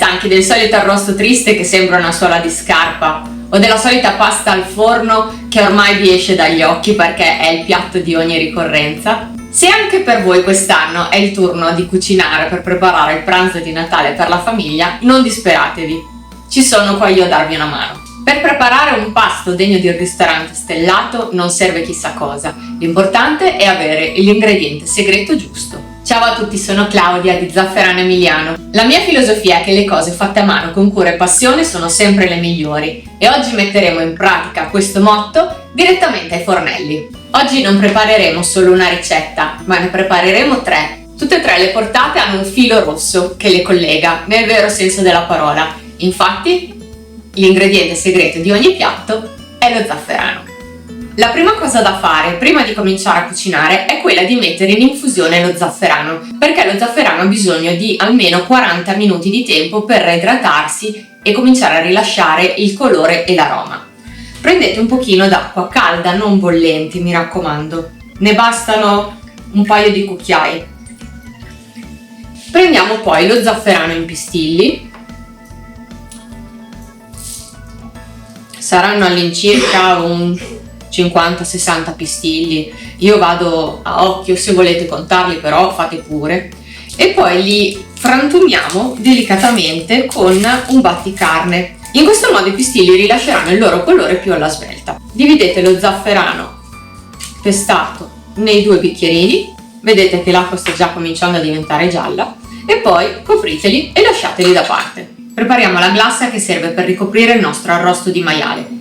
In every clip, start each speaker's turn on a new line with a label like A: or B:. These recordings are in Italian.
A: stanchi del solito arrosto triste che sembra una suola di scarpa, o della solita pasta al forno che ormai vi esce dagli occhi perché è il piatto di ogni ricorrenza? Se anche per voi quest'anno è il turno di cucinare per preparare il pranzo di Natale per la famiglia, non disperatevi, ci sono qua io a darvi una mano. Per preparare un pasto degno di un ristorante stellato non serve chissà cosa, l'importante è avere l'ingrediente segreto giusto. Ciao a tutti, sono Claudia di Zafferano Emiliano. La mia filosofia è che le cose fatte a mano con cura e passione sono sempre le migliori e oggi metteremo in pratica questo motto direttamente ai fornelli. Oggi non prepareremo solo una ricetta, ma ne prepareremo 3. Tutte e 3 le portate hanno un filo rosso che le collega, nel vero senso della parola. Infatti, l'ingrediente segreto di ogni piatto è lo zafferano. La prima cosa da fare prima di cominciare a cucinare è quella di mettere in infusione lo zafferano, perché lo zafferano ha bisogno di almeno 40 minuti di tempo per reidratarsi e cominciare a rilasciare il colore e l'aroma. Prendete un pochino d'acqua calda, non bollenti, mi raccomando, ne bastano un paio di cucchiai. Prendiamo poi lo zafferano in pistilli, saranno all'incirca un 50-60 pistilli, io vado a occhio, se volete contarli però fate pure, e poi li frantumiamo delicatamente con un batticarne. In questo modo i pistilli rilasceranno il loro colore più alla svelta. Dividete lo zafferano pestato nei 2 bicchierini, vedete che l'acqua sta già cominciando a diventare gialla, e poi copriteli e lasciateli da parte. Prepariamo la glassa che serve per ricoprire il nostro arrosto di maiale.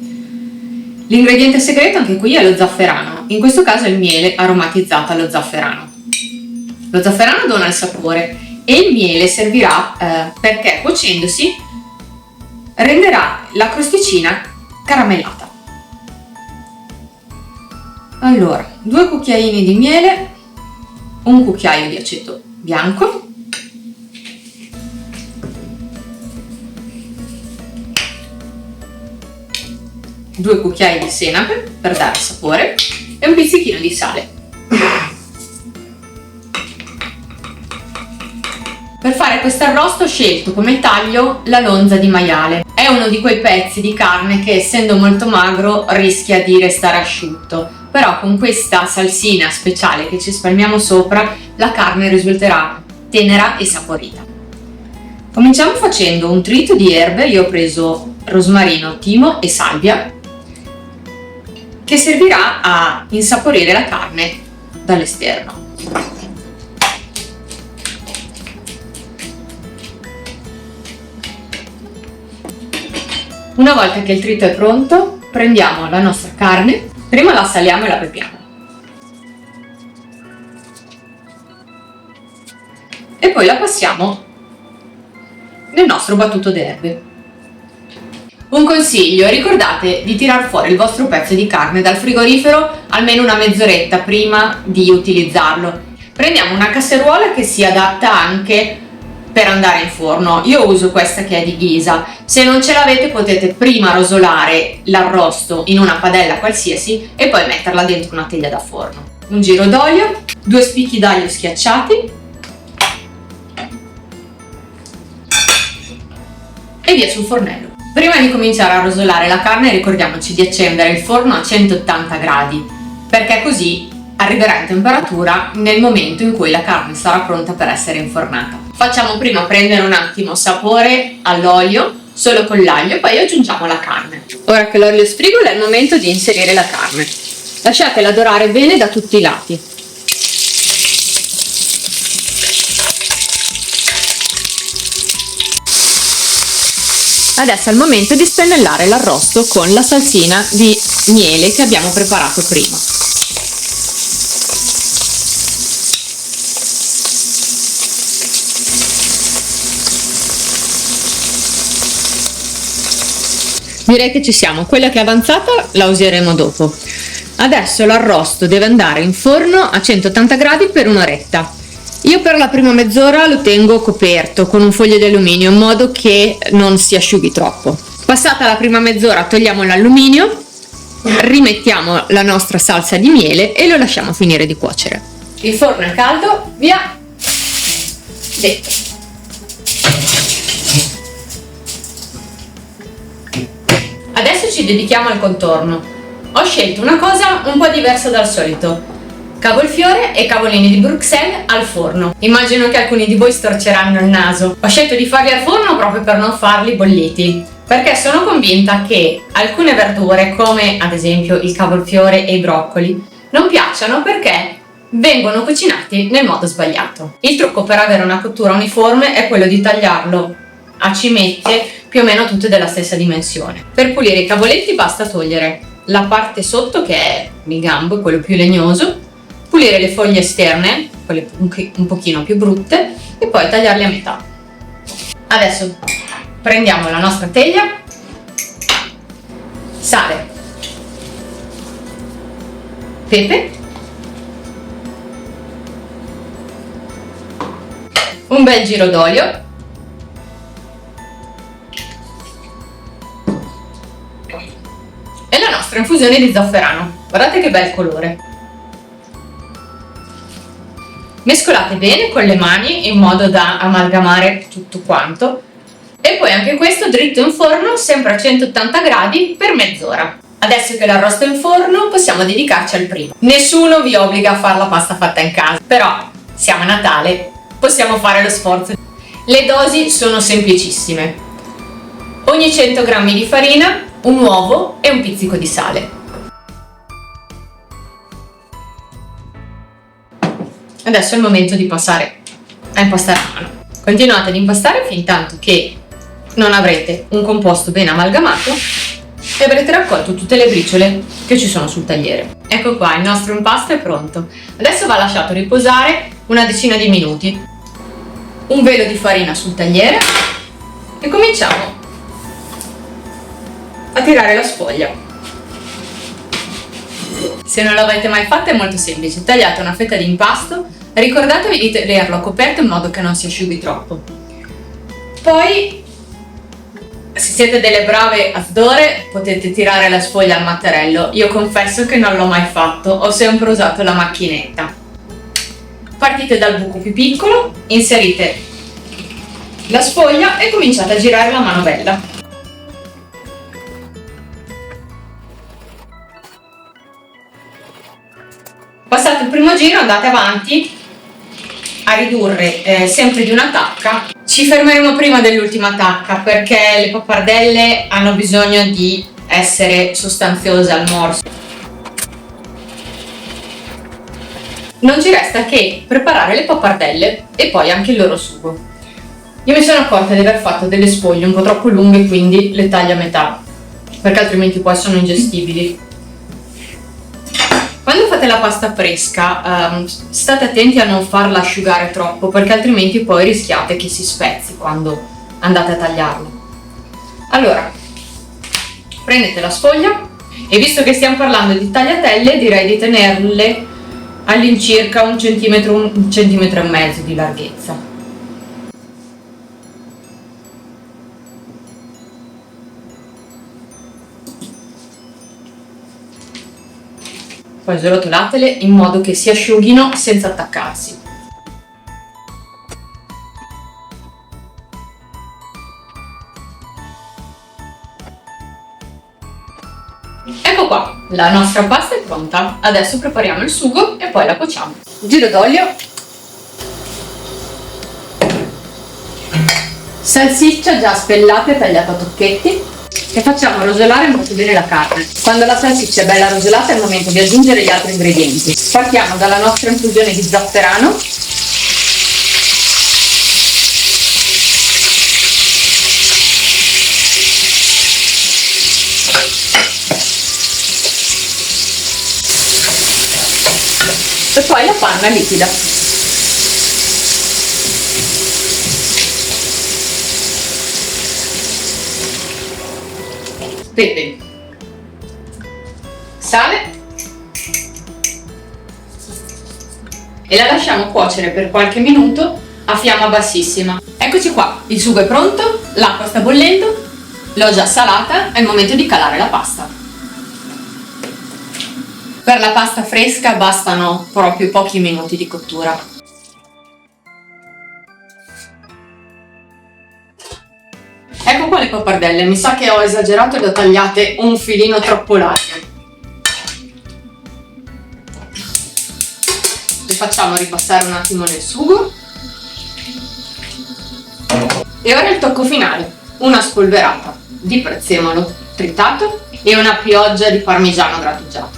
A: L'ingrediente segreto anche qui è lo zafferano, in questo caso è il miele aromatizzato allo zafferano. Lo zafferano dona il sapore e il miele servirà perché cuocendosi renderà la crosticina caramellata. Allora, 2 cucchiaini di miele, un cucchiaio di aceto bianco, due cucchiai di senape per dare sapore e un pizzichino di sale. Per fare questo arrosto ho scelto come taglio la lonza di maiale. È uno di quei pezzi di carne che, essendo molto magro, rischia di restare asciutto, però con questa salsina speciale che ci spalmiamo sopra la carne risulterà tenera e saporita. Cominciamo facendo un trito di erbe. Io ho preso rosmarino, timo e salvia, che servirà a insaporire la carne dall'esterno. Una volta che il trito è pronto, prendiamo la nostra carne, prima la saliamo e la pepiamo. E poi la passiamo nel nostro battuto d'erbe. Un consiglio: ricordate di tirar fuori il vostro pezzo di carne dal frigorifero almeno una mezz'oretta prima di utilizzarlo. Prendiamo una casseruola che sia adatta anche per andare in forno. Io uso questa che è di ghisa. Se non ce l'avete potete prima rosolare l'arrosto in una padella qualsiasi e poi metterla dentro una teglia da forno. Un giro d'olio, 2 spicchi d'aglio schiacciati e via sul fornello. Prima di cominciare a rosolare la carne ricordiamoci di accendere il forno a 180 gradi, perché così arriverà in temperatura nel momento in cui la carne sarà pronta per essere infornata. Facciamo prima prendere un attimo sapore all'olio, solo con l'aglio, poi aggiungiamo la carne. Ora che l'olio sfrigola è il momento di inserire la carne. Lasciatela dorare bene da tutti i lati. Adesso è il momento di spennellare l'arrosto con la salsina di miele che abbiamo preparato prima. Direi che ci siamo, quella che è avanzata la useremo dopo. Adesso l'arrosto deve andare in forno a 180 gradi per un'oretta. Io per la prima mezz'ora lo tengo coperto con un foglio di alluminio in modo che non si asciughi troppo. Passata la prima mezz'ora togliamo l'alluminio, rimettiamo la nostra salsa di miele e lo lasciamo finire di cuocere. Il forno è caldo, via dentro. ci dedichiamo al contorno. Ho scelto una cosa un po' diversa dal solito. Cavolfiore e cavolini di Bruxelles al forno. Immagino che alcuni di voi storceranno il naso. Ho scelto di farli al forno proprio per non farli bolliti, perché sono convinta che alcune verdure, come ad esempio il cavolfiore e i broccoli, non piacciono perché vengono cucinati nel modo sbagliato. Il trucco per avere una cottura uniforme è quello di tagliarlo a cimette più o meno tutte della stessa dimensione. Per pulire i cavoletti basta togliere la parte sotto, che è il gambo, quello più legnoso, pulire le foglie esterne, quelle un pochino più brutte, e poi tagliarle a metà. Adesso prendiamo la nostra teglia, sale, pepe, un bel giro d'olio, e la nostra infusione di zafferano. Guardate che bel colore. Mescolate bene con le mani in modo da amalgamare tutto quanto, e poi anche questo dritto in forno sempre a 180 gradi per mezz'ora. Adesso che l'arrosto è in forno possiamo dedicarci al primo. Nessuno vi obbliga a fare la pasta fatta in casa, però siamo a Natale, possiamo fare lo sforzo. Le dosi sono semplicissime. Ogni 100 g di farina, un uovo e un pizzico di sale. Adesso è il momento di passare a impastare a mano. Continuate ad impastare fin tanto che non avrete un composto ben amalgamato e avrete raccolto tutte le briciole che ci sono sul tagliere. Ecco qua, il nostro impasto è pronto. Adesso va lasciato riposare una decina di minuti. Un velo di farina sul tagliere e cominciamo a tirare la sfoglia. Se non l'avete mai fatto è molto semplice. Tagliate una fetta di impasto, ricordatevi di tenerlo coperto in modo che non si asciughi troppo. Poi, se siete delle brave asdore, potete tirare la sfoglia al mattarello. Io confesso che non l'ho mai fatto, ho sempre usato la macchinetta. Partite dal buco più piccolo, inserite la sfoglia e cominciate a girare la manovella. Passato il primo giro andate avanti a ridurre sempre di una tacca. Ci fermeremo prima dell'ultima tacca perché le pappardelle hanno bisogno di essere sostanziose al morso. Non ci resta che preparare le pappardelle e poi anche il loro sugo. Io mi sono accorta di aver fatto delle sfoglie un po' troppo lunghe, quindi le taglio a metà, perché altrimenti poi sono ingestibili. Quando fate la pasta fresca, state attenti a non farla asciugare troppo, perché altrimenti poi rischiate che si spezzi quando andate a tagliarla. Allora, prendete la sfoglia e visto che stiamo parlando di tagliatelle, direi di tenerle all'incirca un centimetro e mezzo di larghezza. Poi srotolatele in modo che si asciughino senza attaccarsi. Ecco qua, la nostra pasta è pronta. Adesso prepariamo il sugo e poi la cuociamo. Giro d'olio, salsiccia già spellata e tagliata a tocchetti, e facciamo rosolare molto bene la carne. Quando la salsiccia è bella rosolata è il momento di aggiungere gli altri ingredienti. Partiamo dalla nostra infusione di zafferano. E poi la panna liquida. Pepe, sale e la lasciamo cuocere per qualche minuto a fiamma bassissima. Eccoci qua, il sugo è pronto, l'acqua sta bollendo, l'ho già salata, è il momento di calare la pasta. Per la pasta fresca bastano proprio pochi minuti di cottura. Ecco qua le pappardelle, mi sa che ho esagerato e le ho tagliate un filino troppo larghe. Le facciamo ripassare un attimo nel sugo. E ora il tocco finale, una spolverata di prezzemolo tritato e una pioggia di parmigiano grattugiato.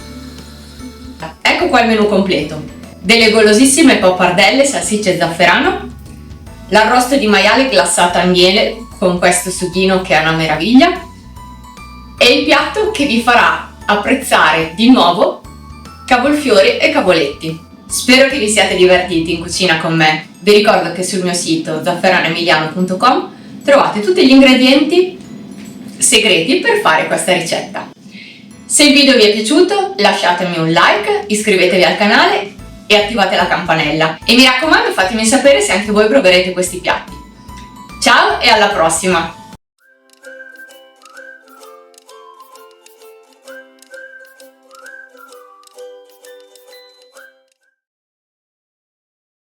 A: Ecco qua il menù completo: delle golosissime pappardelle, salsicce e zafferano, l'arrosto di maiale glassato al miele con questo sughino che è una meraviglia, e il piatto che vi farà apprezzare di nuovo cavolfiori e cavoletti. Spero che vi siate divertiti in cucina con me. Vi ricordo che sul mio sito zafferanoemiliano.com trovate tutti gli ingredienti segreti per fare questa ricetta. Se il video vi è piaciuto, lasciatemi un like, iscrivetevi al canale e attivate la campanella. E mi raccomando, fatemi sapere se anche voi proverete questi piatti. Ciao e alla prossima!